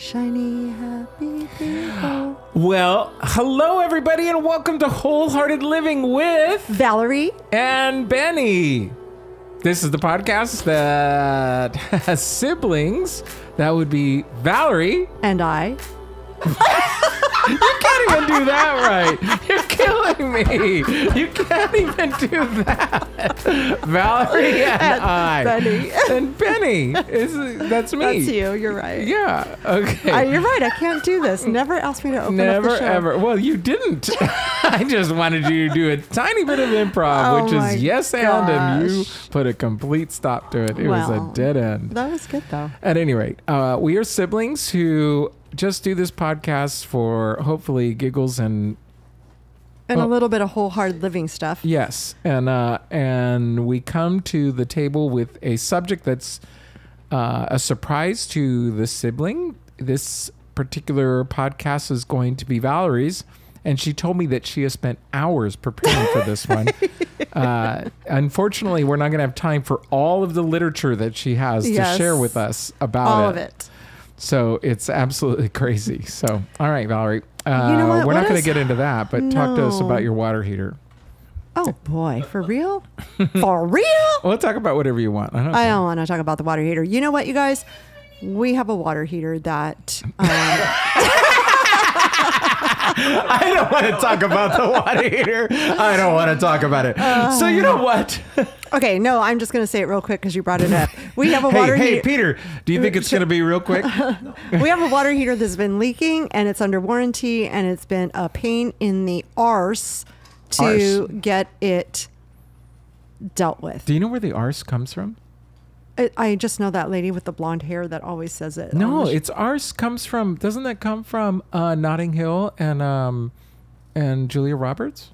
Shiny, happy people. Well, hello everybody and welcome to Wholehearted Living with Valerie and Benny. This is the podcast that has siblings. That would be Valerie. and I. You can't even do that right. You're killing me. You can't even do that. Valerie and I. Benny. And Benny. That's me. That's you. You're right. Yeah. Okay. You're right. I can't do this. Never ask me to open up Never the show. ever. Well, you didn't. I just wanted you to do a tiny bit of improv, Oh which my is yes and you gosh. put a complete stop to it. It was Well, a dead end. That was good though. At any rate, we are siblings who just do this podcast for hopefully giggles and And a little bit of wholehearted living stuff. yes, and we come to the table with a subject that's a surprise to the sibling. This particular podcast is going to be Valerie's, and she told me that she has spent hours preparing for this one. Unfortunately, we're not going to have time for all of the literature that she has Yes. to share with us about All of it. So it's absolutely crazy. So, all right, Valerie. You know what? We're What not going to is- get into that, but talk to us No. about your water heater. Oh boy, for real? For real? We'll talk about whatever you want. I don't I care. don't want to talk about the water heater. You know what, you guys? We have a water heater that I don't want to talk about the water heater. I don't want to talk about it. So you know what? Okay, no, I'm just going to say it real quick because you brought it up. We have a water Hey, heater. Peter, do you think it's going to be real quick? We have a water heater that's been leaking and it's under warranty and it's been a pain in the arse to get it dealt with. Do you know where the arse comes from? I just know that lady with the blonde hair that always says it. No, on the it's arse comes from. Doesn't that come from Notting Hill and Julia Roberts?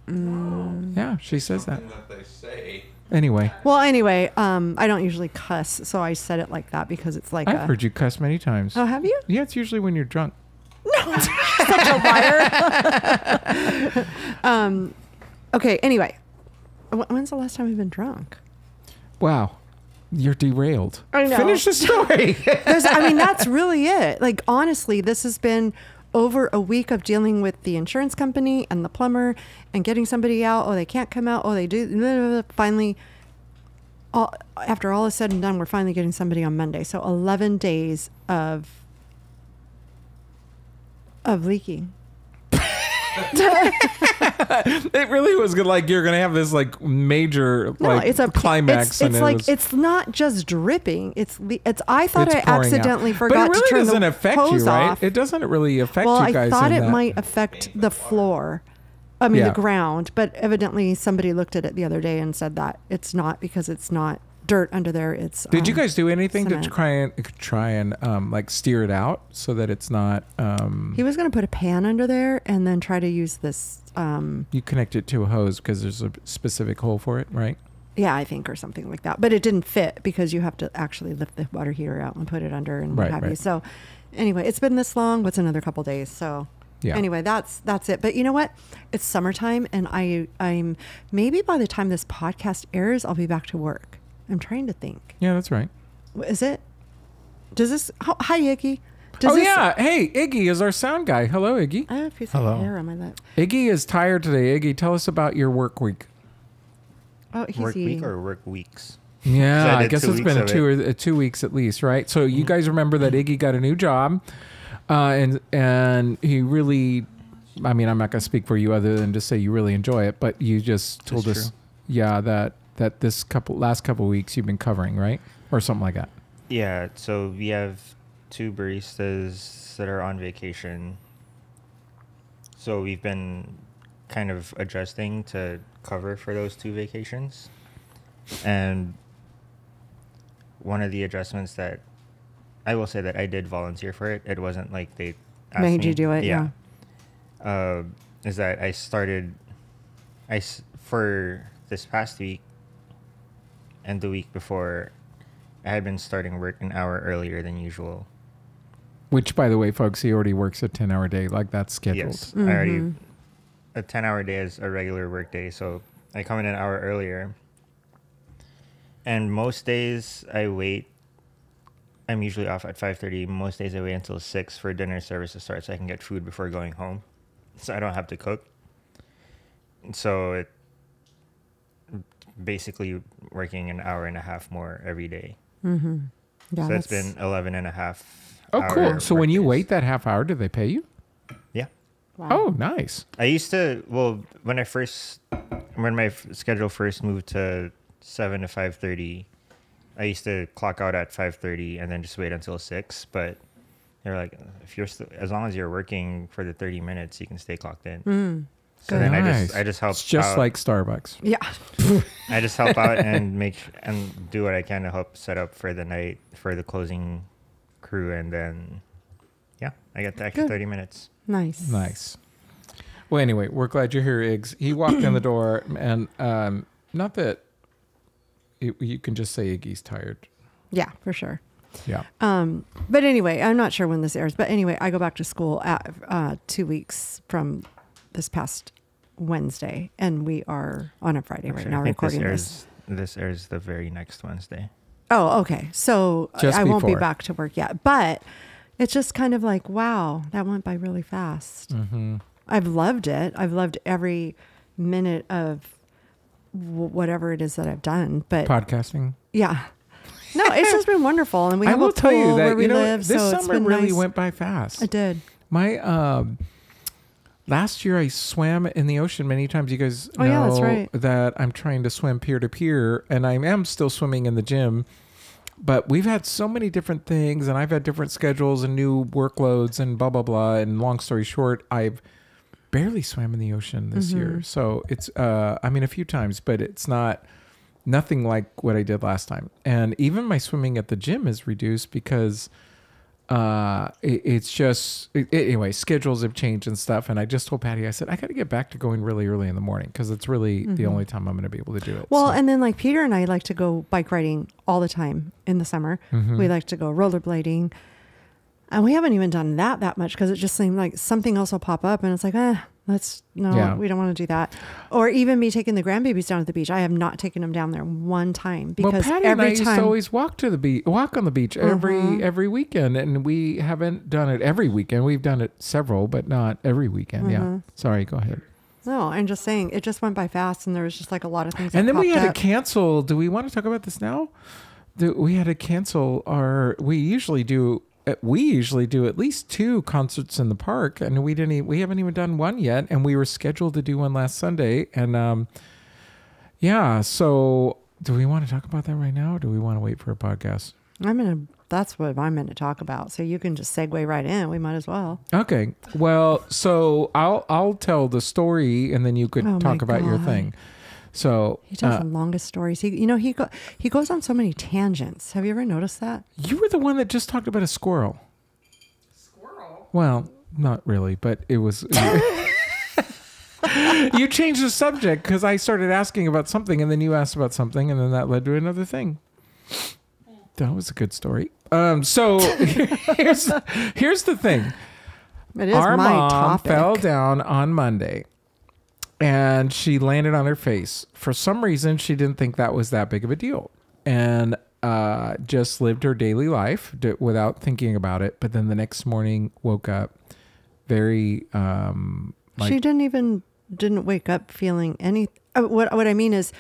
Yeah, she says that. That they say. Anyway, well, anyway, I don't usually cuss, so I said it like that because it's like I've heard you cuss many times. Oh, have you? Yeah, it's usually when you're drunk. Such a liar. Okay, anyway. When's the last time you've been drunk? Wow, you're derailed. I know. Finish the story. That's really it. Like, honestly, this has been over a week of dealing with the insurance company and the plumber and getting somebody out. Oh, they can't come out. Oh, they do. Finally, after all is said and done, we're finally getting somebody on Monday. So 11 days of leaking. It really was good. Like you're gonna have this like major climax, It's and like it's not just dripping. It's I thought I pouring out. accidentally But forgot it really to turn doesn't the affect you, hose right? off. It doesn't really affect Well, you guys. I thought in it that. might affect the floor. I mean, Yeah. the ground. But evidently, somebody looked at it the other day and said that it's not because it's not dirt under there. It's. Did you guys do anything to cement. try and like steer it out so that it's not? He was going to put a pan under there and then try to use this. You connect it to a hose because there's a specific hole for it, right? Yeah, I think, or something like that. But it didn't fit because you have to actually lift the water heater out and put it under and what Right, have you. right. So, anyway, it's been this long. What's another couple days? So. Yeah. Anyway, that's it. But you know what? It's summertime, and I'm maybe by the time this podcast airs, I'll be back to work. I'm trying to think. Yeah, that's right. Is it? Does this? Hi, Iggy. Yeah. Hey, Iggy is our sound guy. Hello, Iggy. I have a piece Hello. of hair on my lip. Iggy is tired today. Iggy, tell us about your work week. Oh, he's Work eating. week or work weeks? Yeah, I I did guess 2 it's been weeks of 2 weeks at least, right? So you guys remember that Iggy got a new job, and he really, I mean, I'm not going to speak for you other than to say you really enjoy it, but you just told That's us, yeah, that this last couple weeks you've been covering, right, or something like that. Yeah, so we have 2 baristas that are on vacation. So we've been kind of adjusting to cover for those 2 vacations. And one of the adjustments that I will say that I did volunteer for it. It wasn't like they asked Made me. you do it, yeah. Is that I started for this past week and the week before, I had been starting work an hour earlier than usual. Which, by the way, folks, he already works a 10-hour day. Like, that's scheduled. Yes, I already a 10-hour day is a regular work day, so I come in an hour earlier. And most days I wait I'm usually off at 5:30. Most days I wait until 6 for dinner service to start so I can get food before going home. So I don't have to cook. So it basically working an hour and a half more every day. Mm-hmm. Yeah, So it's been 11 and a half. Oh, cool. hour So when you work days. wait that half hour, do they pay you? Yeah. wow. Oh, nice. I used to, well, when my schedule first moved to 7 to 5:30, I used to clock out at 5:30 and then just wait until 6. But they're like, if you're as long as you're working for the 30 minutes, you can stay clocked in. So then Nice. I just help It's just out. like Starbucks. Yeah. I just help out and and do what I can to help set up for the night for the closing crew, and then yeah, I get the extra Good. 30 minutes. Nice. Nice. Well, anyway, we're glad you're here, Iggs. He walked in the door, and not that you can just say Iggy's tired. Yeah, for sure. Yeah. But anyway, I'm not sure when this airs, but anyway, I go back to school at 2 weeks from this past Wednesday, and we are on a Friday right Actually, now I think recording this. This airs the very next Wednesday. Oh, okay. So Just I won't be before. back to work yet, but it's just kind of like, wow, that went by really fast. Mm-hmm. I've loved it. I've loved every minute of whatever it is that I've done, but Podcasting. yeah. No, it's just been wonderful. And we I have will a tell pool you where that we this live. So it's summer been really nice. went by fast. It did. My last year I swam in the ocean many times. You guys Oh, know yeah, that's right. that I'm trying to swim peer to peer, and I am still swimming in the gym. But we've had so many different things, and I've had different schedules and new workloads and blah blah blah. And long story short, I've barely swam in the ocean this year. So it's I mean a few times, but it's nothing like what I did last time. And even my swimming at the gym is reduced because it's just anyway, schedules have changed and stuff. And I just told Patty, I said, I got to get back to going really early in the morning because it's really the only time I'm going to be able to do it. Well, So- and then like Peter and I like to go bike riding all the time in the summer. Mhm. We like to go rollerblading. And we haven't even done that much because it just seemed like something else will pop up and it's like, Yeah. we don't want to do that. Or even me taking the grandbabies down to the beach. I have not taken them down there one time well, because Patty and I every used time to always walk on the beach every weekend, and we haven't done it every weekend. We've done it several, but not every weekend. Yeah. Sorry, go ahead. No, I'm just saying it just went by fast and there was just like a lot of things. And that then we popped had up. to cancel. Do we want to talk about this now? We had to cancel we usually do at least 2 concerts in the park, and we haven't even done one yet, and we were scheduled to do one last Sunday. And so do we want to talk about that right now, or do we want to wait for a podcast? That's what I'm going to talk about. So you can just segue right in. We might as well. Okay. Well, so I'll tell the story, and then you could Oh, my talk about your God. thing. So He tells the longest stories. He goes on so many tangents. Have you ever noticed that? you were the one that just talked about a squirrel. Squirrel? Well, not really, but it was. You changed the subject because I started asking about something, and then you asked about something, and then that led to another thing. That was a good story. So here's the thing. It is Our my mom topic. fell down on Monday, and she landed on her face. For some reason, she didn't think that was that big of a deal, and just lived her daily life without thinking about it. But then the next morning, woke up very She didn't wake up feeling any. What I mean is,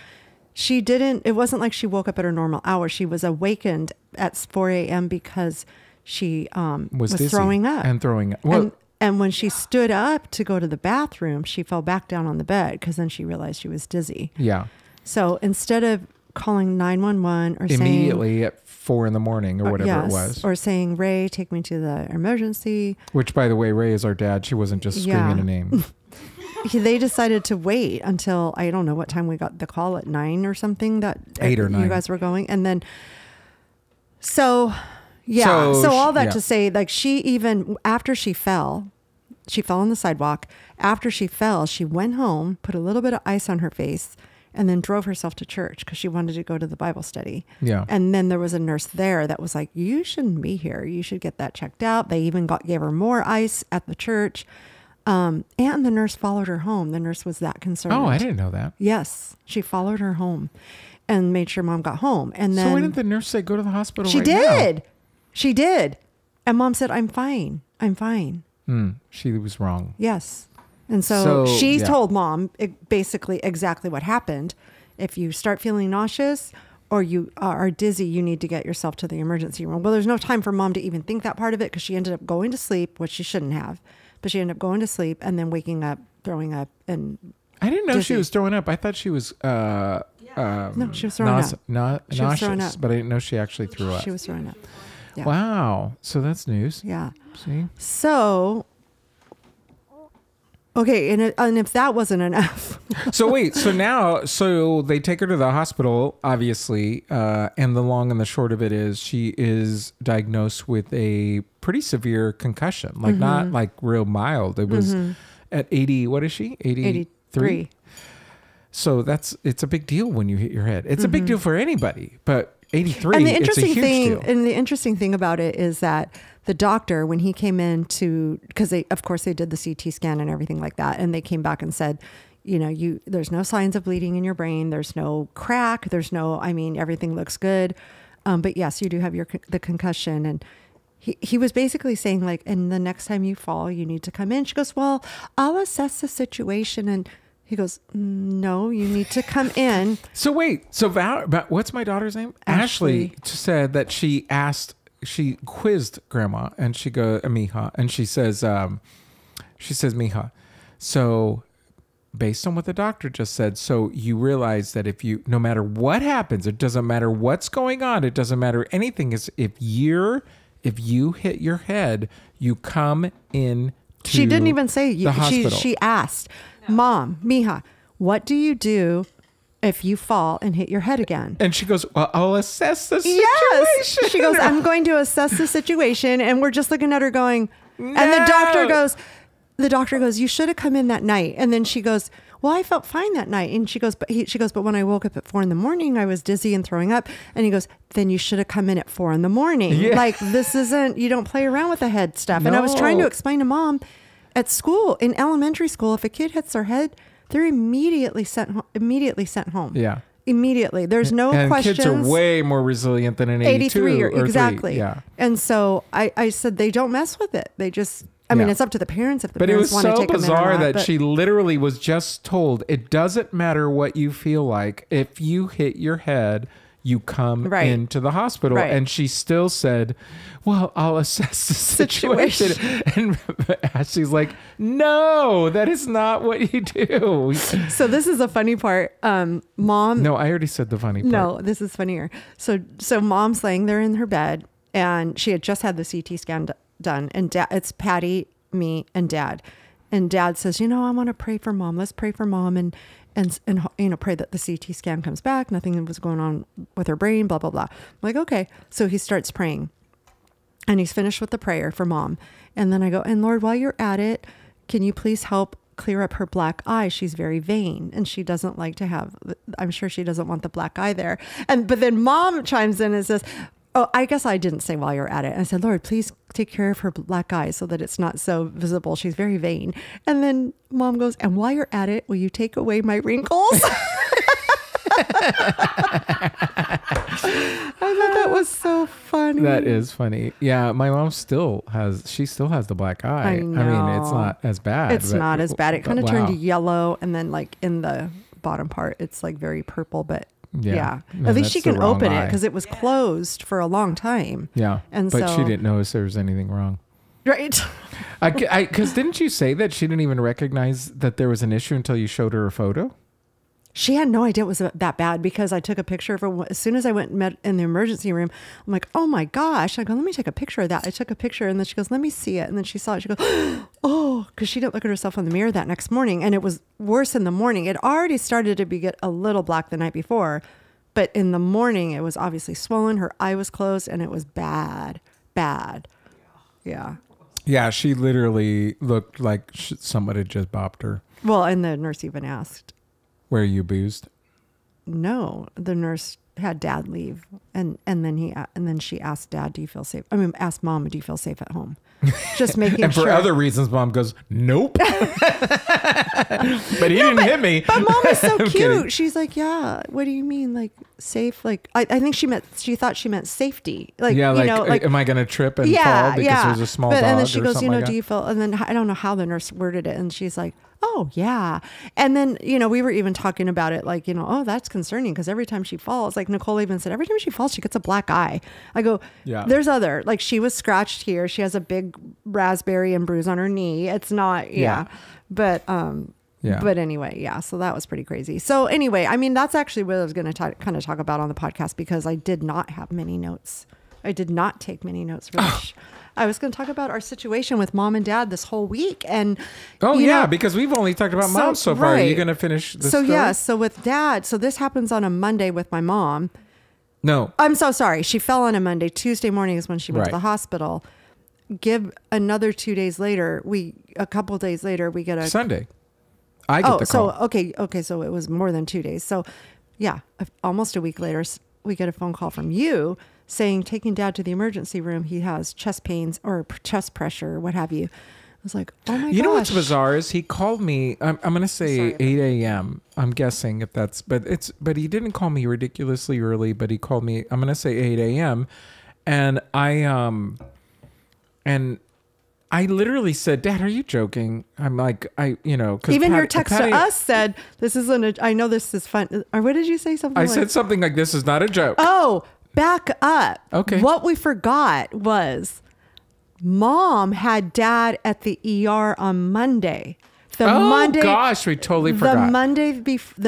she didn't. It wasn't like she woke up at her normal hour. She was awakened at 4 a.m. because she was dizzy throwing up. and throwing up. Well, And when she stood up to go to the bathroom, she fell back down on the bed because then she realized she was dizzy. yeah, So instead of calling 911 or saying immediately at 4 a.m. or whatever it was. or saying, Ray, take me to the emergency, Which, by the way, Ray is our dad. She wasn't just screaming Yeah. a name. they decided to wait until I don't know what time we got the call at 9 or something that 8 or 9. you guys were going. And then, so all that yeah. to say, like after she fell on the sidewalk. After she fell, she went home, put a little bit of ice on her face, and then drove herself to church because she wanted to go to the Bible study. Yeah. And then there was a nurse there that was like, you shouldn't be here. You should get that checked out. They even gave her more ice at the church. And the nurse followed her home. The nurse was that concerned. Oh, I didn't know that. Yes. She followed her home and made sure mom got home. And then So why didn't the nurse say go to the hospital she right now? did. She did. And mom said, I'm fine. I'm fine. She was wrong. Yes. And so she yeah. told mom basically exactly what happened. If you start feeling nauseous or you are dizzy, you need to get yourself to the emergency room. Well, there's no time for mom to even think that part of it because she ended up going to sleep, which she shouldn't have. But she ended up going to sleep and then waking up, throwing up, and I didn't know dizzy. she was throwing up. I thought she was No, she was throwing up. She was throwing nauseous, up. but I didn't know she actually threw up. She was throwing up. Yeah. Wow. So that's news. Yeah. See? So, okay, and if that wasn't enough, So wait, so they take her to the hospital, obviously, and the long and the short of it is she is diagnosed with a pretty severe concussion, like not like real mild. It was at 80, what is she? 83? So it's a big deal when you hit your head. It's a big deal for anybody, but 83, and the it's a interesting huge thing, deal. and the interesting thing about it is that the doctor, when he came in because of course they did the CT scan and everything like that, and they came back and said, there's no signs of bleeding in your brain, there's no crack, everything looks good, but yes, you do have the concussion. And he was basically saying like, and the next time you fall, you need to come in. She goes, well, I'll assess the situation. And he goes, no, you need to come in. So wait, what's my daughter's name? Ashley said that she quizzed grandma and she goes, Mija, and she says, Mija, so based on what the doctor just said, so you realize that no matter what happens, it doesn't matter what's going on, it doesn't matter anything, is if you hit your head, you come in to She didn't even say the hospital. She asked, Mom, Mija, what do you do if you fall and hit your head again? And she goes, well, I'll assess the situation. Yes. She goes, I'm going to assess the situation. And we're just looking at her going, no. And the doctor goes, you should have come in that night. And then she goes, well, I felt fine that night. And she goes, but when I woke up at 4 a.m, I was dizzy and throwing up. And he goes, then you should have come in at 4 a.m. Yeah. Like, you don't play around with the head stuff. No. And I was trying to explain to mom at school, in elementary school, if a kid hits their head, they're immediately sent home. Yeah. Immediately. There's no questions. Kids are way more resilient than an 82 or exactly. 3. Yeah. And so I said, they don't mess with it. They just, it's up to the parents if the parents want to take them in or not. But it was so bizarre that she literally was just told, it doesn't matter what you feel like. If you hit your head, you come into the hospital. Right. And she still said, well, I'll assess the situation. And Ashley's like, no, that is not what you do. So this is a funny part. Mom. No, I already said the funny part. No, this is funnier. So mom's laying there in her bed and she had just had the CT scan done. And it's Patty, me, and Dad. And Dad says, I want to pray for Mom. Let's pray for Mom and pray that the CT scan comes back. Nothing was going on with her brain, blah, blah, blah. I'm like, okay. So he starts praying and he's finished with the prayer for Mom. And then I go, and Lord, while you're at it, can you please help clear up her black eye? She's very vain and she doesn't like to I'm sure she doesn't want the black eye there. But then Mom chimes in and says, oh, I guess I didn't say while you're at it. And I said, Lord, please take care of her black eye so that it's not so visible. She's very vain. And then Mom goes, and while you're at it, will you take away my wrinkles? I thought that was so funny. That is funny. Yeah, my mom still has the black eye. I know. It's not as bad. It's not as bad. It kind of turned yellow, and then like in the bottom part, it's like very purple, but yeah. No, at least she can open it eye. because it was closed for a long time. Yeah. But she didn't notice there was anything wrong. Right. Because didn't you say that she didn't even recognize that there was an issue until you showed her a photo? She had no idea it was that bad because I took a picture of her. As soon as I went and met in the emergency room, I'm like, oh my gosh. I go, let me take a picture of that. I took a picture and then she goes, let me see it. And then she saw it. She goes, oh, because she didn't look at herself in the mirror that next morning. And it was worse in the morning. It already started to get a little black the night before. But in the morning, it was obviously swollen. Her eye was closed and it was bad. Yeah. Yeah, she literally looked like somebody had just bopped her. Well, and the nurse even asked, were you abused? No, the nurse had Dad leave, and then she asked Dad, "Do you feel safe?" Asked Mom, "Do you feel safe at home?" Just making and sure. for other reasons, Mom goes, "Nope." But he didn't hit me. But Mom is so cute. Kidding. She's like, "Yeah, what do you mean? Like, safe? Like, I think she thought she meant safety. Like, Yeah, you like, know, like, am I going to trip and fall because there's a small dog and then she or goes, something you know, like do that? you feel, and then I don't know how the nurse worded it. And she's like, oh yeah. And then, you know, we were even talking about it like, you know, oh, that's concerning because every time she falls, like Nicole even said, every time she falls, she gets a black eye. I go, Yeah. there's other, like she was scratched here. She has a big raspberry and bruise on her knee. It's not, But, Yeah. But anyway, yeah. So that was pretty crazy. So anyway, I mean, that's actually what I was going to kind of talk about on the podcast because I did not have many notes. I did not take many notes for this. I was going to talk about our situation with mom and dad this whole week. And you know, because we've only talked about mom so far. Are you going to finish this So story? yeah, so with dad, so this happens on a Monday with my mom. No. I'm so sorry. She fell on a Monday. Tuesday morning is when she went to Right. the hospital. Give another 2 days later, a couple of days later, we get a Sunday. I get the call. so okay, so it was more than 2 days. So yeah, almost a week later, we get a phone call from you saying taking dad to the emergency room. He has chest pains or chest pressure or what have you. I was like, oh my gosh. You know what's bizarre is he called me. I'm going to say 8 a.m. I'm guessing if that's, but he didn't call me ridiculously early. But he called me. I'm going to say 8 a.m. And I literally said, Dad, are you joking? I'm like, cause Even your text to us said, this isn't I know this is fun. Or what did you say? Something I like, said something like, this is not a joke. oh, back up. Okay. What we forgot was mom had dad at the ER on Monday. Gosh, we totally forgot. The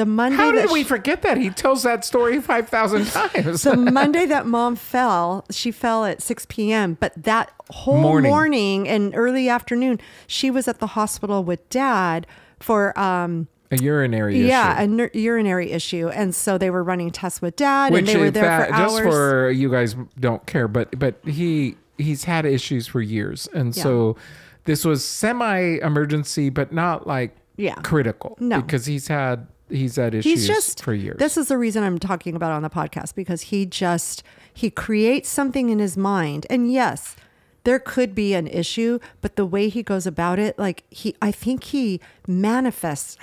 Monday. How did we forget that? He tells that story 5,000 times. The Monday that mom fell, she fell at 6 p.m. But that whole morning and early afternoon, she was at the hospital with dad for a urinary issue. Yeah, a urinary issue. And so they were running tests with dad, and they were there for hours. Just for you guys don't care, but he's had issues for years, and so this was semi-emergency, but not like critical. No, because he's had issues for years. This is the reason I'm talking about it on the podcast, because he creates something in his mind, and yes, there could be an issue, but the way he goes about it, like I think he manifests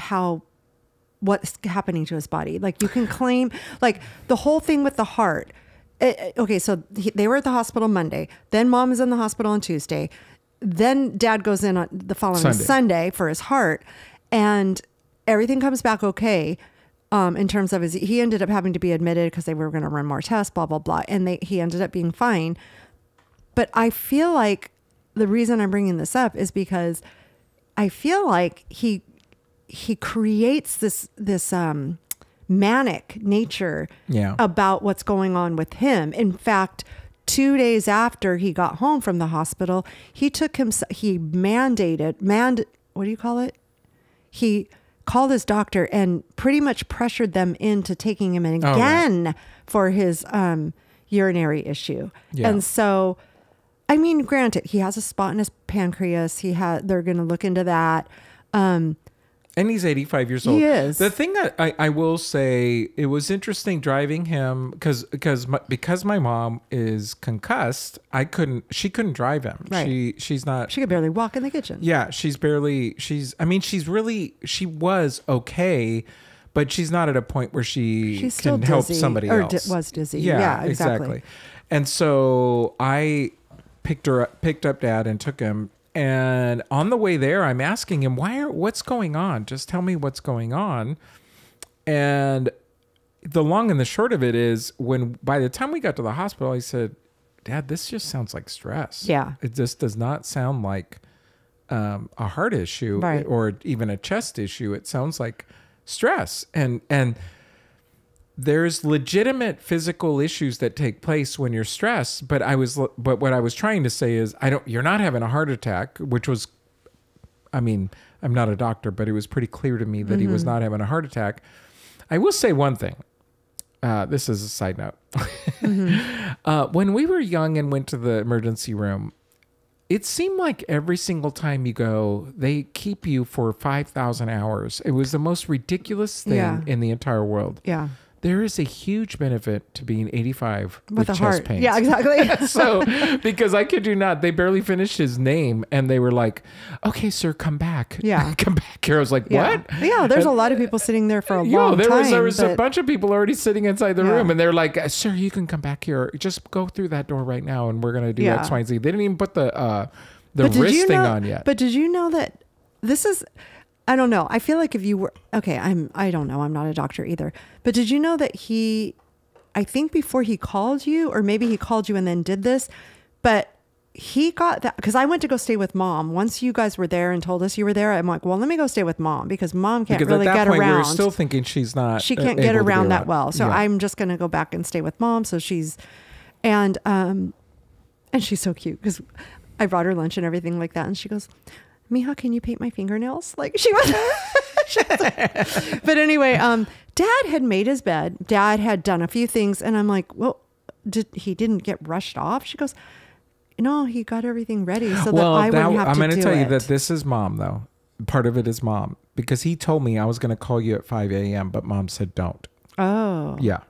what's happening to his body. Like you can claim, like the whole thing with the heart. Okay, so they were at the hospital Monday. Then mom is in the hospital on Tuesday. Then dad goes in on the following Sunday for his heart, and everything comes back okay. In terms of he ended up having to be admitted because they were going to run more tests, blah, blah, blah. And he ended up being fine. But I feel like the reason I'm bringing this up is because I feel like he creates this manic nature about what's going on with him. In fact, 2 days after he got home from the hospital, he what do you call it? He called his doctor and pretty much pressured them into taking him in again for his urinary issue. Yeah. And so, I mean, granted, he has a spot in his pancreas. They're going to look into that. And he's 85 years old. He is. The thing that I will say, it was interesting driving him because my mom is concussed. She couldn't drive him. Right. She's not. She could barely walk in the kitchen. Yeah, she was okay, but she's not at a point where she's can help somebody else. Was dizzy. Yeah, exactly. And so I picked up dad and took him. And on the way there, I'm asking him, what's going on? Just tell me what's going on. And the long and the short of it is, by the time we got to the hospital, I said, Dad, this just sounds like stress. Yeah. It just does not sound like a heart issue or even a chest issue. It sounds like stress. And there's legitimate physical issues that take place when you're stressed, but what I was trying to say is you're not having a heart attack, which was, I mean, I'm not a doctor, but it was pretty clear to me that he was not having a heart attack. I will say one thing. This is a side note. When we were young and went to the emergency room, it seemed like every single time you go, they keep you for 5,000 hours. It was the most ridiculous thing in the entire world. Yeah. there is a huge benefit to being 85 with a chest heart. pains. Yeah, exactly. So, because I kid you not, they barely finished his name and they were like, okay, sir, come back. Yeah. Come back here. I was like, Yeah. what? Yeah, there's a lot of people sitting there for a long there time. was a but- bunch of people already sitting inside the Yeah. room and they're like, sir, you can come back here. Just go through that door right now and we're going to do Yeah. X, Y, and Z. They didn't even put the But did wrist you thing know- on yet. But did you know that this is, I don't know. I feel like if you were, okay, I don't know. I'm not a doctor either. But did you know that I think before he called you, or maybe he called you and then did this, but he got that, because I went to go stay with mom. Once you guys were there and told us you were there, I'm like, well, let me go stay with mom because mom can't because really at that get point, we around. were still thinking she's not. She can't able get to be around that well. So Yeah. I'm just going to go back and stay with mom. So and she's so cute because I brought her lunch and everything like that. And she goes, Mija, can you paint my fingernails? Like she was, but anyway, dad had made his bed. Dad had done a few things. And I'm like, well, he didn't get rushed off? She goes, no, he got everything ready so that I wouldn't have to I'm going do to tell you it. that this is mom, though. Part of it is mom because he told me I was going to call you at 5 a.m., but mom said don't. Oh. Yeah.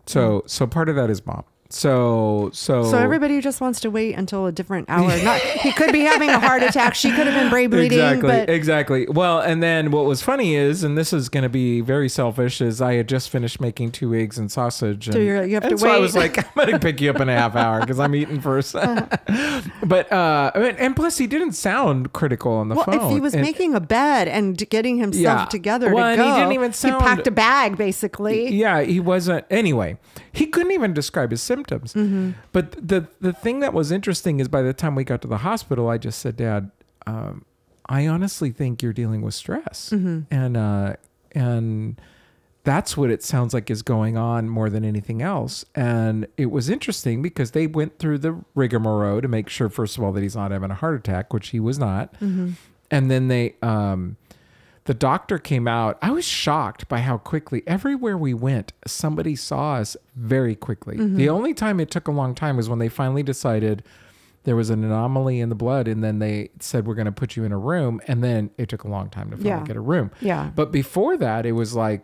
So part of that is mom. So everybody just wants to wait until a different hour. He could be having a heart attack. She could have been brain bleeding. Exactly. Well, and then what was funny is, and this is going to be very selfish, is I had just finished making 2 eggs and sausage. And, So you have to and so wait. I was like, I'm going to pick you up in a half hour because I'm eating first. But and plus he didn't sound critical on the phone. If he was making a bed and getting himself together to and go, he didn't even sound. He packed a bag basically. Yeah, he wasn't. Anyway, he couldn't even describe his symptoms. But the thing that was interesting is by the time we got to the hospital, I just said, Dad, I honestly think you're dealing with stress, and that's what it sounds like is going on more than anything else. And it was interesting because they went through the rigmarole to make sure, first of all, that he's not having a heart attack, which he was not, and then they. The doctor came out. I was shocked by how quickly everywhere we went, somebody saw us very quickly. The only time it took a long time was when they finally decided there was an anomaly in the blood. And then they said, we're going to put you in a room. And then it took a long time to finally get a room. Yeah. But before that, it was like,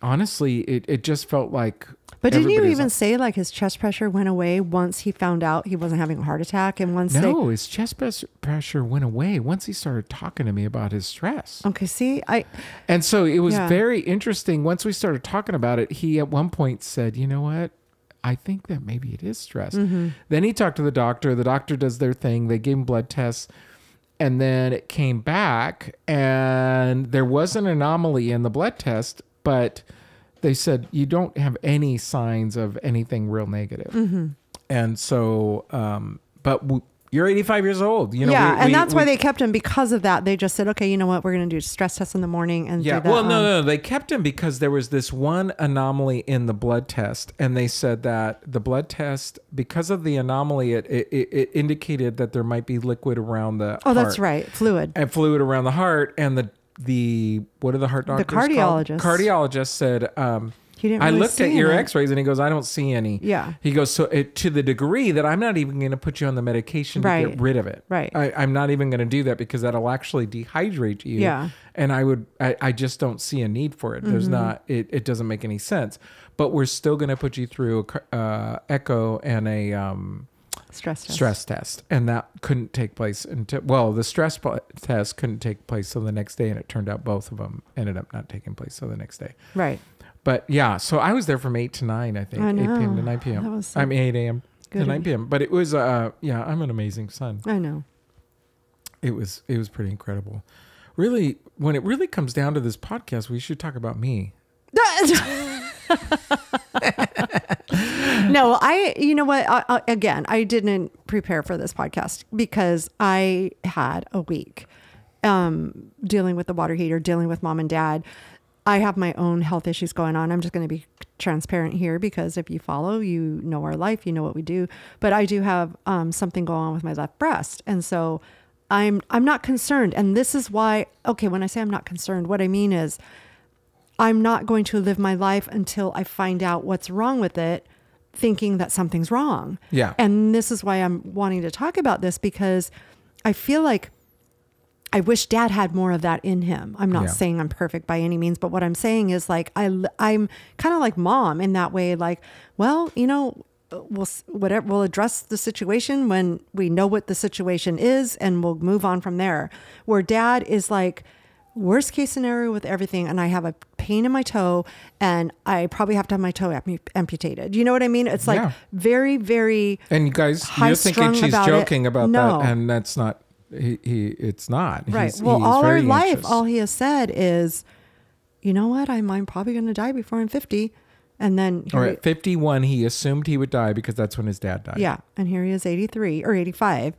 honestly, it just felt like. But didn't you everybody's even like, say like his chest pressure went away once he found out he wasn't having a heart attack? And once No, his chest pressure went away once he started talking to me about his stress. Okay, see, And so it was Yeah. very interesting. Once we started talking about it, he at one point said, you know what? I think that maybe it is stress. Then he talked to the doctor. The doctor does their thing. They gave him blood tests. And then it came back and there was an anomaly in the blood test, but they said you don't have any signs of anything real negative. And so, you're 85 years old. You know, and that's why they kept him because of that. They just said, okay, you know what? We're going to do stress tests in the morning and Yeah. do that. Well, no. They kept him because there was this one anomaly in the blood test. And they said that the blood test, because of the anomaly, it indicated that there might be liquid around the Oh, heart. that's right. Fluid. And fluid around the heart. And the what are the heart doctors called? cardiologist. Cardiologist said, He didn't I really looked at see your it. x-rays and he goes, I don't see any. Yeah. He goes, so to the degree that I'm not even going to put you on the medication to Right. get rid of it. Right. I'm not even going to do that because that'll actually dehydrate you. Yeah. And I just don't see a need for it. There's not, it doesn't make any sense, but we're still going to put you through a echo and a, stress test. And that couldn't take place until, the stress test couldn't take place till the next day. And it turned out both of them ended up not taking place till the next day. Right. But yeah, so I was there from 8 to 9, I think. I 8 p.m. to know. 9 p.m. That was so 8 a.m. to good 9 of p.m. But it was, I'm an amazing son. I know. It was pretty incredible. Really, when it really comes down to this podcast, we should talk about me. No, you know what? Again, I didn't prepare for this podcast because I had a week dealing with the water heater, dealing with mom and dad. I have my own health issues going on. I'm just going to be transparent here because if you follow, you know our life, you know what we do. But I do have something going on with my left breast. And so I'm not concerned. And this is why, okay, when I say I'm not concerned, what I mean is I'm not going to live my life until I find out what's wrong with it, thinking that something's wrong. Yeah. And this is why I'm wanting to talk about this because I feel like I wish dad had more of that in him. I'm not Yeah. saying I'm perfect by any means, but what I'm saying is like, I'm kind of like mom in that way. Like, well, you know, we'll address the situation when we know what the situation is, and we'll move on from there. Where dad is like, worst case scenario with everything, and I have a pain in my toe and I probably have to have my toe amputated. You know what I mean? It's like Yeah. very, very And you guys, you're thinking high-strung she's about joking it. about No. that, and that's not. It's not. right. He's, Well, he's all our very life, anxious. all he has said is, you know what? I'm probably going to die before I'm 50. And then, Or at 51, he assumed he would die because that's when his dad died. yeah. And here he is 83 or 85.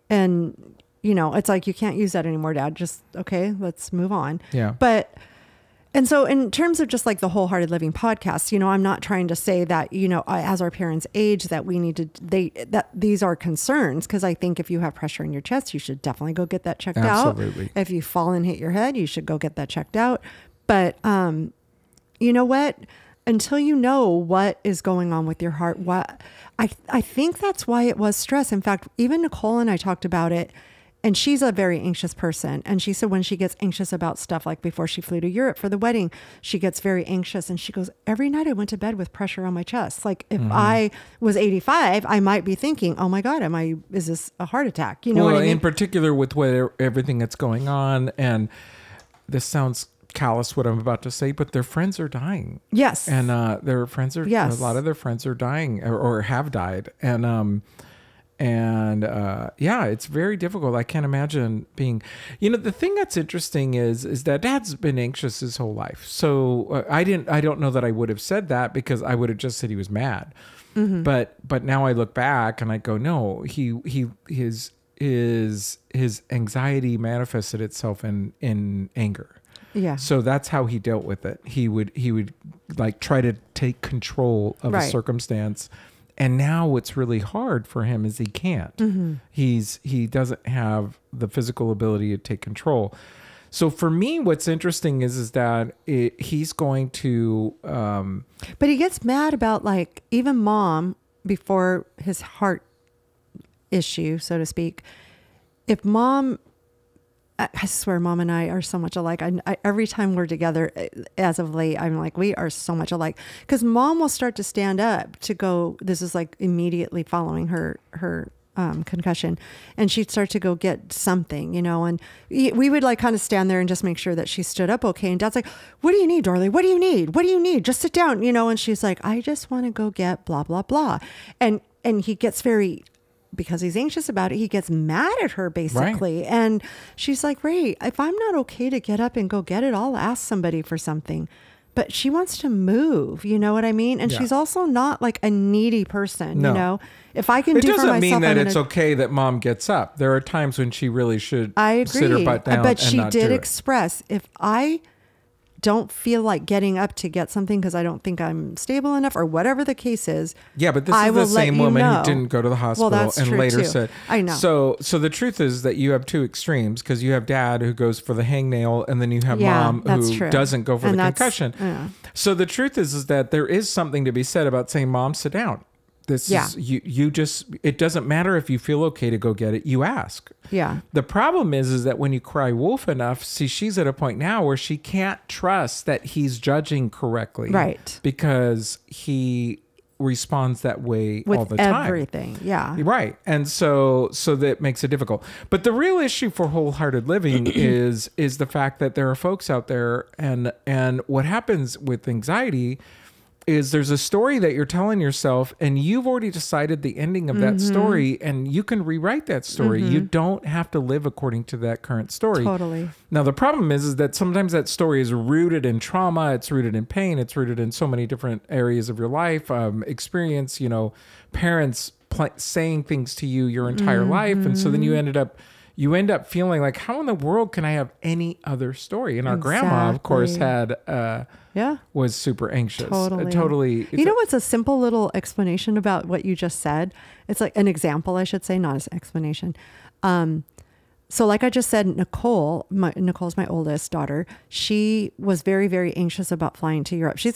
And, you know, it's like, you can't use that anymore, dad. Just, okay, let's move on. Yeah. And so in terms of just like the Wholehearted Living podcast, you know, I'm not trying to say that, you know, as our parents age that we need to, that these are concerns. Cause I think if you have pressure in your chest, you should definitely go get that checked Absolutely. out. If you fall and hit your head, you should go get that checked out. But, you know what, until you know what is going on with your heart, I think that's why it was stress. In fact, even Nicole and I talked about it. And she's a very anxious person. And she said when she gets anxious about stuff, like before she flew to Europe for the wedding, she gets very anxious. And she goes, every night I went to bed with pressure on my chest. Like if I was 85, I might be thinking, oh my God, is this a heart attack? You know what I mean? In particular with everything that's going on, and this sounds callous what I'm about to say, but their friends are dying. Yes. And their friends are, Yes. a lot of their friends are dying or have died. Yeah, it's very difficult. I can't imagine being, you know, the thing that's interesting is that dad's been anxious his whole life. So I don't know that I would have said that because I would have just said he was mad. Mm-hmm. But now I look back and I go, no, his anxiety manifested itself in anger. Yeah. So that's how he dealt with it. He would like try to take control of a Right. circumstance. And now what's really hard for him is he can't. Mm-hmm. He doesn't have the physical ability to take control. So for me, what's interesting is that he's going to. But he gets mad about like even mom before his heart issue, so to speak. If mom, I swear, mom and I are so much alike. I every time we're together, as of late, I'm like, we are so much alike. Because mom will start to stand up to go. This is like immediately following her concussion, and she'd start to go get something, you know. And we would like kind of stand there and just make sure that she stood up okay. And dad's like, "What do you need, Dorley? What do you need? What do you need? Just sit down, you know." And she's like, "I just want to go get blah blah blah," and he gets very. Because he's anxious about it, he gets mad at her basically. Right. And she's like, Ray, if I'm not okay to get up and go get it, I'll ask somebody for something. But she wants to move, you know what I mean? And Yeah. she's also not like a needy person, No. you know? If I can It do for doesn't myself, mean that I'm it's gonna, okay that mom gets up. There are times when she really should I agree. sit her butt down But and she not did do it. express, if I don't feel like getting up to get something because I don't think I'm stable enough or whatever the case is. Yeah, but this I is the will let same you woman know. who didn't go to the hospital that's and true, later too. said, I know. So the truth is that you have two extremes because you have dad who goes for the hangnail and then you have Yeah, mom that's who true. doesn't go for And the that's- concussion. yeah. So the truth is that there is something to be said about saying, Mom, sit down. This Yeah. is you just, it doesn't matter if you feel okay to go get it. You ask. Yeah. The problem is that when you cry wolf enough, see, she's at a point now where she can't trust that he's judging correctly. Right. Because he responds that way With all the time. everything. Yeah. Right. And so that makes it difficult. But the real issue for wholehearted living is the fact that there are folks out there and what happens with anxiety is there's a story that you're telling yourself and you've already decided the ending of that story and you can rewrite that story. You don't have to live according to that current story. Totally. Now, the problem is that sometimes that story is rooted in trauma. It's rooted in pain. It's rooted in so many different areas of your life, experience, you know, parents saying things to you your entire life. And so then you end up feeling like, how in the world can I have any other story? And our grandma, of course, had, was super anxious. Totally. You know what's a simple little explanation about what you just said? It's like an example, I should say, not an explanation. So like I just said, Nicole's my oldest daughter. She was very, very anxious about flying to Europe. She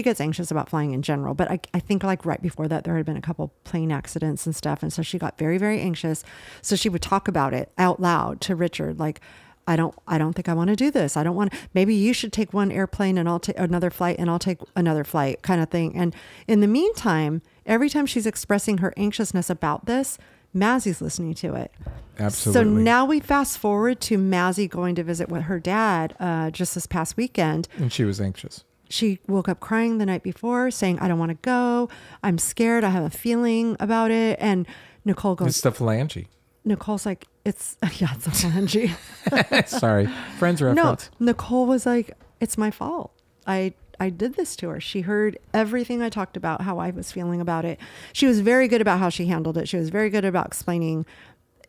gets anxious about flying in general, but I think like right before that, there had been a couple plane accidents and stuff. And so she got very, very anxious. So she would talk about it out loud to Richard. Like, I don't think I want to do this. I don't want, maybe you should take one airplane and I'll take another flight and I'll take another flight kind of thing. And in the meantime, every time she's expressing her anxiousness about this, Mazzie's listening to it. Absolutely. So now we fast forward to Mazzie going to visit with her dad just this past weekend. And she was anxious. She woke up crying the night before saying, I don't want to go. I'm scared. I have a feeling about it. And Nicole goes, It's the phalange. Nicole's like, it's a phalange. Sorry. Friends reference. No, Nicole was like, it's my fault. I did this to her. She heard everything I talked about, how I was feeling about it. She was very good about how she handled it. She was very good about explaining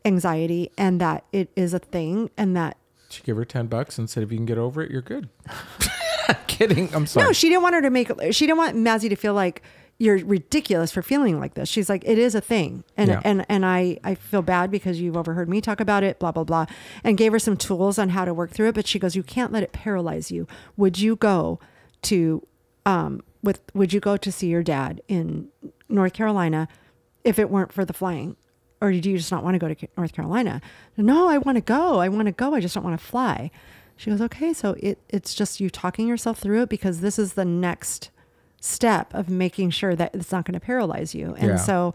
anxiety and that it is a thing and that. She gave her $10 and said, if you can get over it, you're good. I'm kidding. I'm sorry. No, she didn't want her to she didn't want Mazzie to feel like you're ridiculous for feeling like this. She's like, it is a thing. And, Yeah. and I feel bad because you've overheard me talk about it, blah, blah, blah, and gave her some tools on how to work through it. But she goes, you can't let it paralyze you. Would you go to, would you go to see your dad in North Carolina if it weren't for the flying? Or did you just not want to go to North Carolina? No, I want to go. I just don't want to fly. She goes, okay, so it's just you talking yourself through it because this is the next step of making sure that it's not going to paralyze you. And Yeah. so,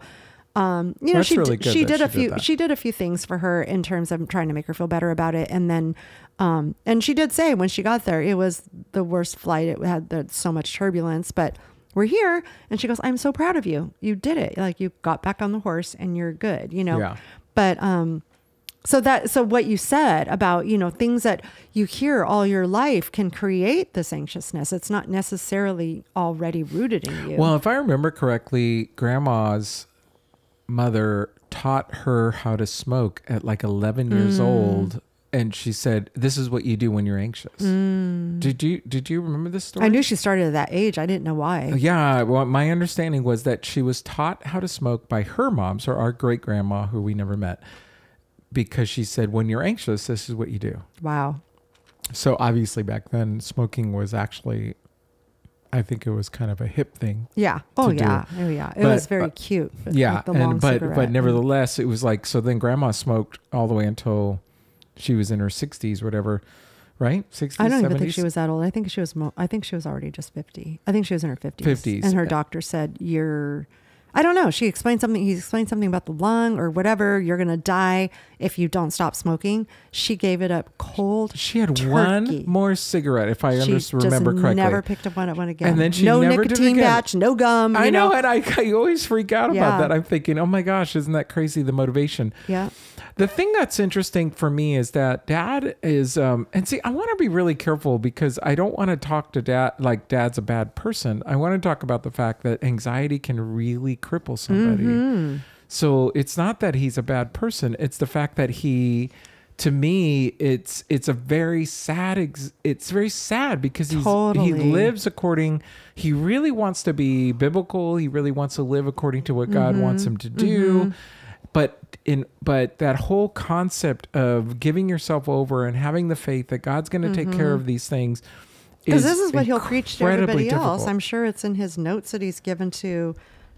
you know, That's really good she that did that. she did a few things for her in terms of trying to make her feel better about it. And then, and she did say when she got there, it was the worst flight. It had so much turbulence, but we're here. And she goes, I'm so proud of you. You did it. Like you got back on the horse and you're good, you know? Yeah. But, so what you said about, you know, things that you hear all your life can create this anxiousness. It's not necessarily already rooted in you. Well, if I remember correctly, Grandma's mother taught her how to smoke at like 11 years old. And she said, this is what you do when you're anxious. Did you remember this story? I knew she started at that age. I didn't know why. Yeah. Well, my understanding was that she was taught how to smoke by her mom, so our great grandma, who we never met, because she said, when you're anxious, this is what you do. Wow. So obviously back then, smoking was actually, I think it was kind of a hip thing. Yeah. Oh, to do yeah. it. Oh, yeah. It But, was very cute. with, Yeah. like, the long but cigarette. nevertheless, it was like, so then Grandma smoked all the way until she was in her 60s or whatever, right? 60s, I don't 70s? even think she was that old. I think she was. I think she was already just 50. I think she was in her 50s. 50s. And her doctor said, "You're." I don't know. She explained something. He explained something about the lung or whatever. You're gonna die if you don't stop smoking. She gave it up cold. She had turkey. one more cigarette, if I She remember just correctly. never picked up one again. And then she no never did it nicotine again. patch, no gum. I you know, and I always freak out Yeah. about that. I'm thinking, oh my gosh, isn't that crazy, the motivation? Yeah. The thing that's interesting for me is that Dad is, and see, I want to be really careful because I don't want to talk to Dad like Dad's a bad person. I want to talk about the fact that anxiety can really cripple somebody. So it's not that he's a bad person. It's the fact that to me, it's a very sad, it's very sad because he Totally. lives he really wants to be biblical. He really wants to live according to what God wants him to do. But that whole concept of giving yourself over and having the faith that God's going to take care of these things, Because this is what he'll preach to incredibly everybody else. difficult. I'm sure it's in his notes that he's given to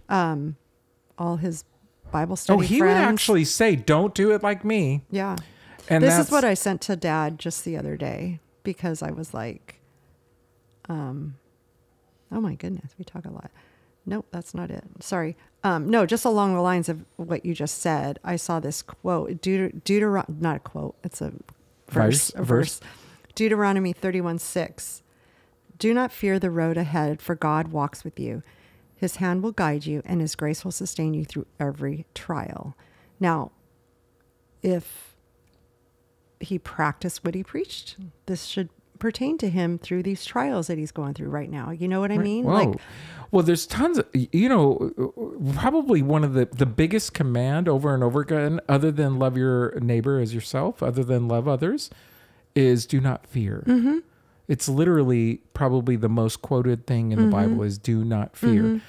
all his Bible study he friends. would actually say, "Don't do it like me." Yeah. And This that's is what I sent to Dad just the other day because I was like, oh my goodness, we talk a lot. Nope, that's not it. Sorry. No, just along the lines of what you just said. I saw this quote, not a quote, it's a verse. Verse. Deuteronomy 31:6. Do not fear the road ahead, for God walks with you. His hand will guide you, and his grace will sustain you through every trial. Now, if he practiced what he preached, this should pertain to him through these trials that he's going through right now. You know what I mean? Whoa. Well, there's tons of, probably one of the biggest command over and over again, other than love your neighbor as yourself, other than love others, is do not fear. Mm-hmm. It's literally probably the most quoted thing in the Bible is do not fear.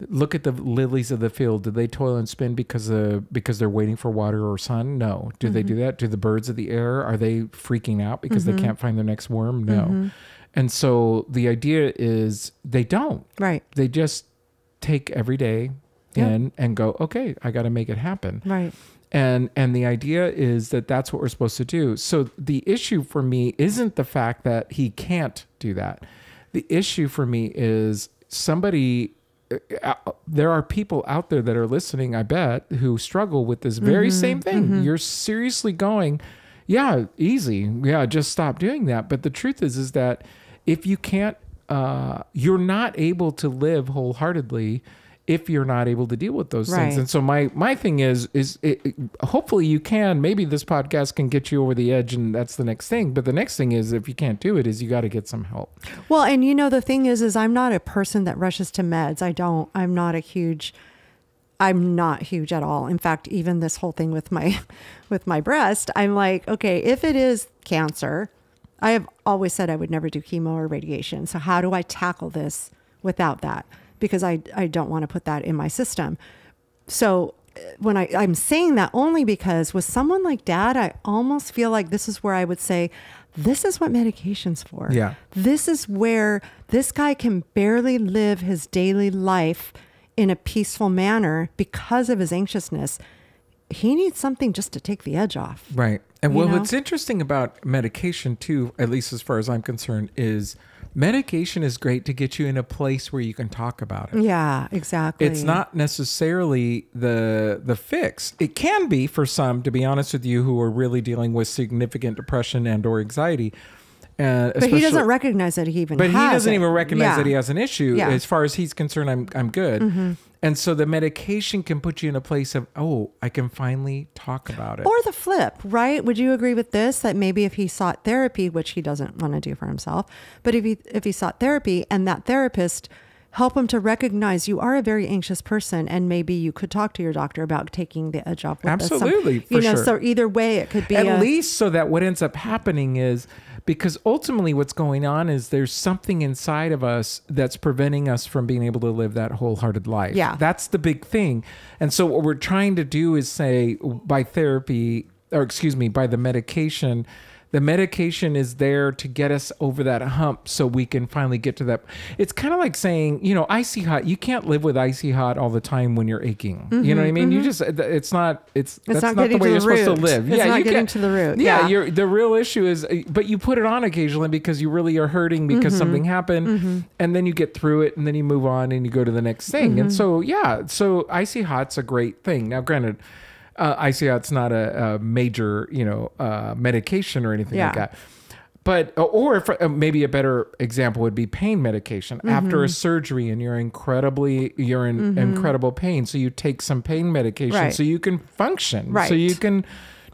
Look at the lilies of the field. Do they toil and spin because they're waiting for water or sun? No. Do they do that? Do the birds of the air, are they freaking out because they can't find their next worm? No. And so the idea is they don't. Right. They just take every day in and go, okay, I got to make it happen. Right. And the idea is that that's what we're supposed to do. So the issue for me isn't the fact that he can't do that. The issue for me is there are people out there that are listening, I bet, who struggle with this very same thing. You're seriously going, yeah, easy. Yeah, just stop doing that. But the truth is that if you can't, you're not able to live wholeheartedly if you're not able to deal with those things. And so my thing is hopefully you can, maybe this podcast can get you over the edge, and that's the next thing. But the next thing is, if you can't do it, is you got to get some help. Well, and the thing is I'm not a person that rushes to meds. I'm not huge at all. In fact, even this whole thing with my breast, I'm like, okay, if it is cancer, I have always said I would never do chemo or radiation. So how do I tackle this without that? Because I don't want to put that in my system. So when I'm saying that only because with someone like Dad, I almost feel like this is where I would say, this is what medication's for. Yeah. This is where this guy can barely live his daily life in a peaceful manner because of his anxiousness. He needs something just to take the edge off. Right. And what's interesting about medication too, at least as far as I'm concerned, is medication is great to get you in a place where you can talk about it. Yeah, exactly. It's not necessarily the fix. It can be for some, to be honest with you, who are really dealing with significant depression and or anxiety. But he doesn't recognize that he even has it. But he doesn't even recognize that he has an issue. Yeah. As far as he's concerned, I'm good. And so the medication can put you in a place of, oh, I can finally talk about it. Or the flip, right? Would you agree with this? That maybe if he sought therapy, which he doesn't want to do for himself, but if he sought therapy and that therapist help him to recognize you are a very anxious person, and maybe you could talk to your doctor about taking the edge off with Absolutely, for sure. So either way, it could be at least so that what ends up happening is, because ultimately what's going on is there's something inside of us that's preventing us from being able to live that wholehearted life. Yeah. That's the big thing. And so what we're trying to do is say by therapy, or excuse me, by the medication is there to get us over that hump so we can finally get to that. It's kind of like saying, icy hot. You can't live with icy hot all the time when you're aching. You know what I mean? You just, that's not the way you're supposed to live. It's not getting to the root. Yeah. The real issue is, but you put it on occasionally because you really are hurting because something happened, and then you get through it, and then you move on and you go to the next thing. And so, so icy hot's a great thing. Now, granted, icy hot's not a major, medication or anything like that. But, or if, maybe a better example would be pain medication. After a surgery and you're in incredible pain. So you take some pain medication so you can function. So you can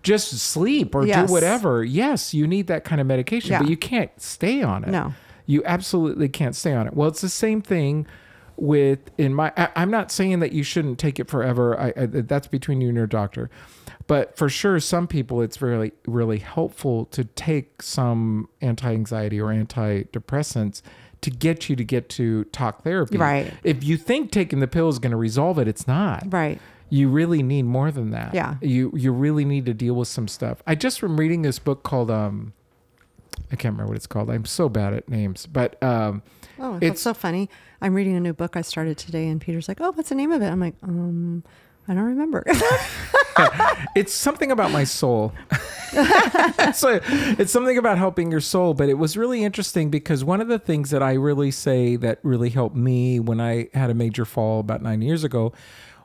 just sleep or do whatever. Yes, you need that kind of medication, but you can't stay on it. No. You absolutely can't stay on it. Well, it's the same thing I'm not saying that you shouldn't take it forever. That's between you and your doctor. But for sure, some people, it's really, really helpful to take some anti-anxiety or antidepressants to get to talk therapy. Right. If you think taking the pill is going to resolve it, it's not. Right. You really need more than that. Yeah. You really need to deal with some stuff. I just am reading this book called, I can't remember what it's called. I'm so bad at names, but, it's so funny. I'm reading a new book I started today, and Peter's like, "Oh, what's the name of it?" I'm like, I don't remember. It's something about my soul. So it's something about helping your soul, but it was really interesting because one of the things that I really say that really helped me when I had a major fall about 9 years ago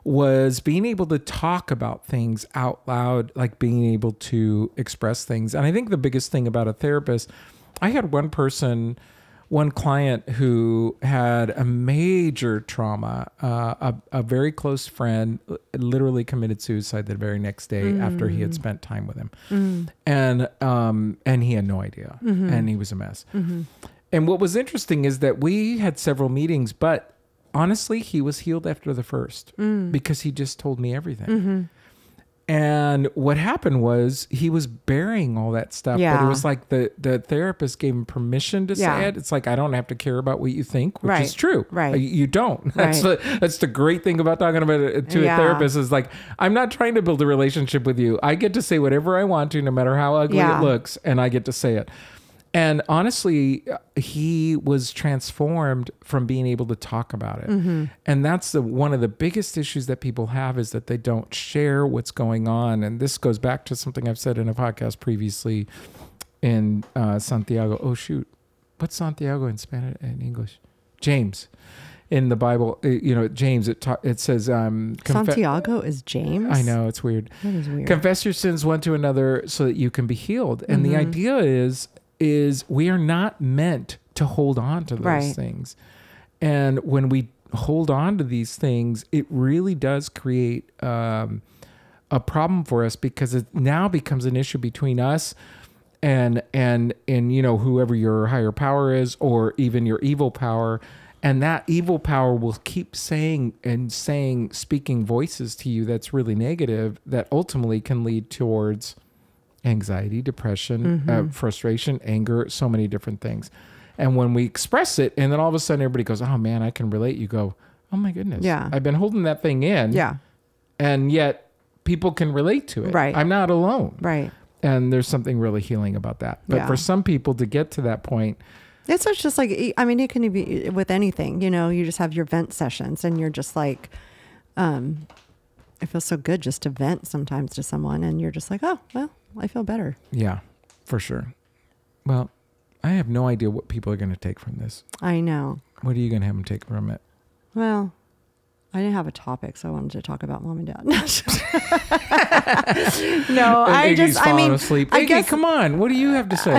was being able to talk about things out loud, like being able to express things. And I think the biggest thing about a therapist, I had one client who had a major trauma. A very close friend literally committed suicide the very next day after he had spent time with him. And he had no idea. And he was a mess. And what was interesting is that we had several meetings, but honestly, he was healed after the first because he just told me everything. And what happened was he was burying all that stuff, but it was like the therapist gave him permission to say it. It's like, I don't have to care about what you think, which is true. Right. You don't. That's the great thing about talking about it to a therapist is like, I'm not trying to build a relationship with you. I get to say whatever I want to, no matter how ugly it looks, and I get to say it. And honestly, he was transformed from being able to talk about it. And that's one of the biggest issues that people have, is that they don't share what's going on. And this goes back to something I've said in a podcast previously in Santiago. Oh, shoot. What's Santiago in Spanish and English? James. In the Bible, James, it says... Santiago is James? I know, it's weird. That is weird. Confess your sins one to another so that you can be healed. And the idea is we are not meant to hold on to those things. And when we hold on to these things, it really does create a problem for us, because it now becomes an issue between us and whoever your higher power is, or even your evil power. And that evil power will keep saying, speaking voices to you that's really negative, that ultimately can lead towards anxiety, depression, frustration, anger, so many different things. And when we express it, and then all of a sudden everybody goes, oh man, I can relate. You go, oh my goodness. Yeah. I've been holding that thing in. Yeah. And yet people can relate to it. Right. I'm not alone. Right. And there's something really healing about that. But for some people to get to that point, it's just like, I mean, it can be with anything, you just have your vent sessions, and you're just like, it feels so good just to vent sometimes to someone, and you're just like, oh, well, I feel better. Yeah, for sure. Well, I have no idea what people are going to take from this. I know. What are you going to have them take from it? Well, I didn't have a topic, so I wanted to talk about mom and dad. No, Asleep. I Iggy, guess, come on. What do you have to say?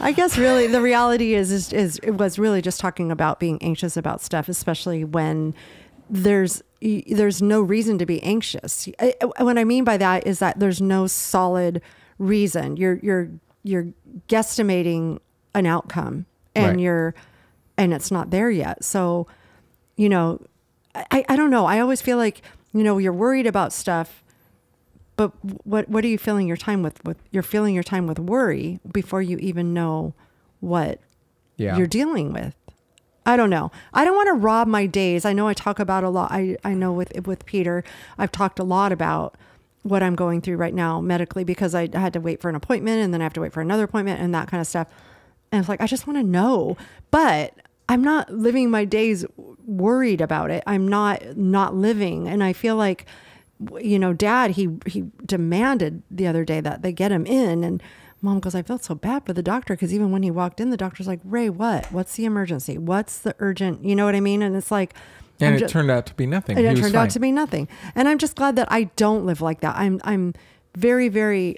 I guess really the reality is it was really just talking about being anxious about stuff, especially when there's no reason to be anxious. What I mean by that is that there's no solid reason. You're guesstimating an outcome, and and it's not there yet. So, I don't know. I always feel like, you're worried about stuff, but what are you filling your time with? You're filling your time with worry before you even know what you're dealing with. I don't know. I don't want to rob my days. I know I talk about a lot. I know with Peter, I've talked a lot about what I'm going through right now medically, because I had to wait for an appointment, and then I have to wait for another appointment, and that kind of stuff. And it's like, I just want to know, but I'm not living my days worried about it. I'm not living. And I feel like, Dad, he demanded the other day that they get him in, and Mom goes, I felt so bad for the doctor, because even when he walked in, the doctor's like, Ray, what's the emergency? What's the urgent? You know what I mean? And it's like, and it turned out to be nothing. It turned out to be nothing. And I'm just glad that I don't live like that. I'm very, very,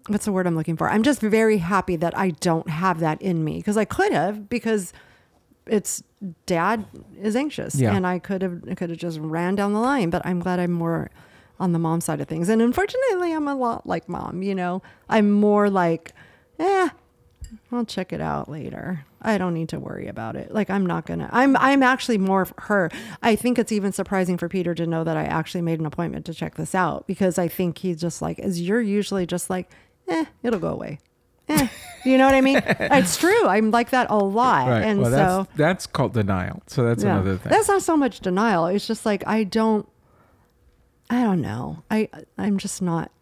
what's the word I'm looking for? I'm just very happy that I don't have that in me, because I could have, because it's Dad is anxious, and I could have just ran down the line, but I'm glad I'm more on the mom side of things. And unfortunately, I'm a lot like Mom, I'm more like, I'll check it out later. I don't need to worry about it. Like, I'm actually more of her. I think it's even surprising for Peter to know that I actually made an appointment to check this out, because I think he's just like, as you're usually just like, it'll go away. You know what I mean? It's true. I'm like that a lot. Right. And well, that's called denial. So that's another thing. That's not so much denial. It's just like, I don't know. I'm just not,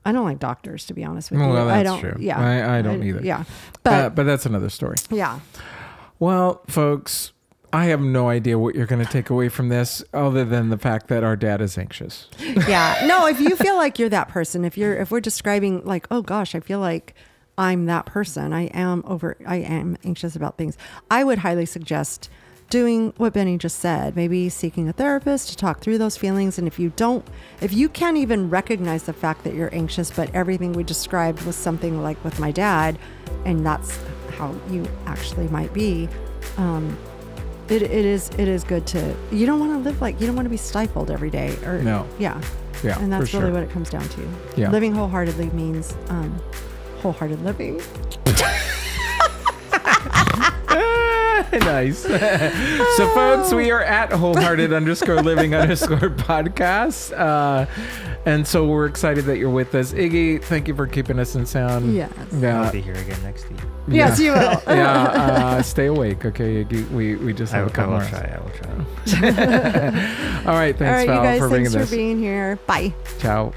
I don't like doctors, to be honest with you. Well, that's I don't, true. Yeah. I don't either. Yeah. But that's another story. Yeah. Well, folks, I have no idea what you're going to take away from this, other than the fact that our dad is anxious. Yeah. No, if you feel like you're that person, if we're describing like, oh gosh, I feel like I'm that person, I am anxious about things, I would highly suggest doing what Benny just said, maybe seeking a therapist to talk through those feelings. And if you can't even recognize the fact that you're anxious, but everything we described was something like with my dad, and that's how you actually might be, it is good to, you don't want to live like, you don't want to be stifled every day, or yeah, and that's really what it comes down to. Yeah. Living wholeheartedly means wholehearted living. Nice. So folks, we are at wholehearted_living_podcast. And so we're excited that you're with us. Iggy, thank you for keeping us in sound. Yes. Yeah. I'll be here again next week. Yes, you will. Yeah. Stay awake, okay, Iggy? We just have a couple more. I will try. All right. Thanks, Val, you guys. for bringing Thanks this. for being here. Bye. Ciao.